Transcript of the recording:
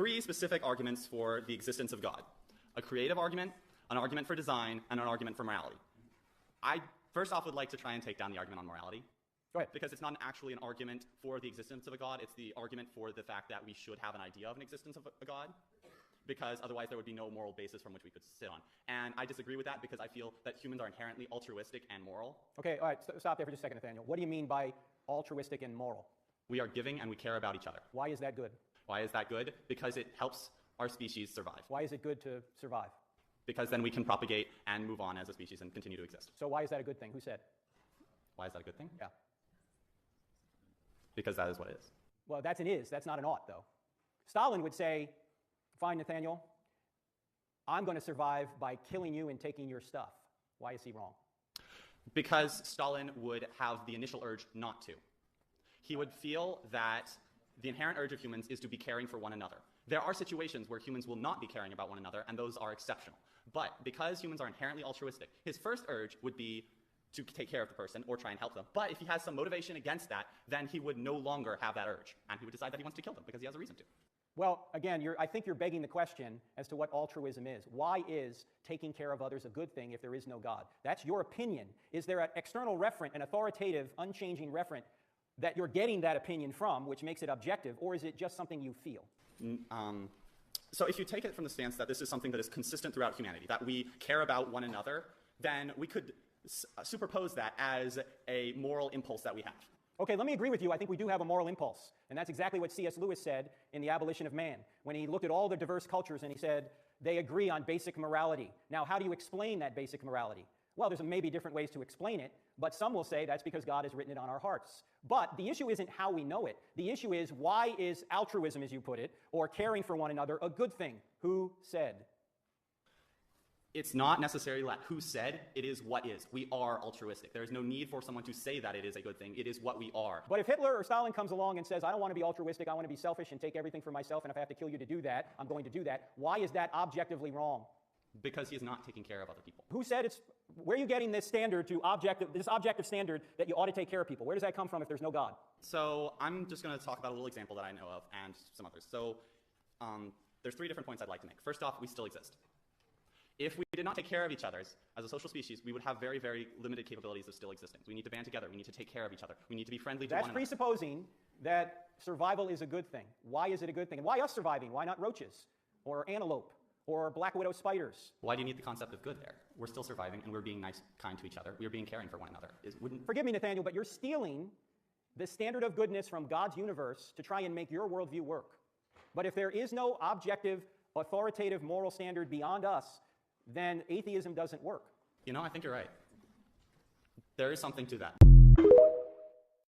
three specific arguments for the existence of God: a creative argument, an argument for design, and an argument for morality. I first off would like to try and take down the argument on morality. Go ahead. Because it's not actually an argument for the existence of a God, it's the argument for the fact that we should have an idea of an existence of a God, because otherwise there would be no moral basis from which we could sit on. And I disagree with that because I feel that humans are inherently altruistic and moral. Okay, all right, stop there for just a second, Nathaniel. What do you mean by altruistic and moral? We are giving and we care about each other. Why is that good? Why is that good? Because it helps our species survive. Why is it good to survive? Because then we can propagate and move on as a species and continue to exist. So why is that a good thing? Who said? Why is that a good thing? Yeah. Because that is what it is. Well, that's an is. That's not an ought, though. Stalin would say, fine, Nathaniel, I'm going to survive by killing you and taking your stuff. Why is he wrong? Because Stalin would have the initial urge not to. He would feel that the inherent urge of humans is to be caring for one another. There are situations where humans will not be caring about one another, and those are exceptional. But because humans are inherently altruistic, his first urge would be to take care of the person or try and help them. But if he has some motivation against that, then he would no longer have that urge, and he would decide that he wants to kill them because he has a reason to. Well, again, I think you're begging the question as to what altruism is. Why is taking care of others a good thing if there is no God? That's your opinion. Is there an external referent, an authoritative, unchanging referent that you're getting that opinion from, which makes it objective, or is it just something you feel? So if you take it from the stance that this is something that is consistent throughout humanity, that we care about one another, then we could superpose that as a moral impulse that we have. Okay, let me agree with you. I think we do have a moral impulse. And that's exactly what C.S. Lewis said in The Abolition of Man, when he looked at all the diverse cultures and he said, they agree on basic morality. Now, how do you explain that basic morality? Well, there's maybe different ways to explain it, but some will say that's because God has written it on our hearts. But the issue isn't how we know it. The issue is, why is altruism, as you put it, or caring for one another, a good thing? Who said? It's not necessarily who said, it is what is. We are altruistic. There is no need for someone to say that it is a good thing. It is what we are. But if Hitler or Stalin comes along and says, I don't want to be altruistic, I want to be selfish and take everything for myself, and if I have to kill you to do that, I'm going to do that, why is that objectively wrong? Because he is not taking care of other people. Who said it's, where are you getting this standard to this objective standard that you ought to take care of people? Where does that come from if there's no God? So I'm just going to talk about a little example that I know of and some others. So there's three different points I'd like to make. First off, we still exist. If we did not take care of each other as a social species, we would have very, very limited capabilities of still existing. We need to band together. We need to take care of each other. We need to be friendly to one another. That's presupposing that survival is a good thing. Why is it a good thing? And why us surviving? Why not roaches or antelope or black widow spiders? Why do you need the concept of good there? We're still surviving, and we're being nice, kind to each other. We are being caring for one another. Forgive me, Nathaniel, but you're stealing the standard of goodness from God's universe to try and make your worldview work. But if there is no objective, authoritative moral standard beyond us, then atheism doesn't work. You know, I think you're right. There is something to that.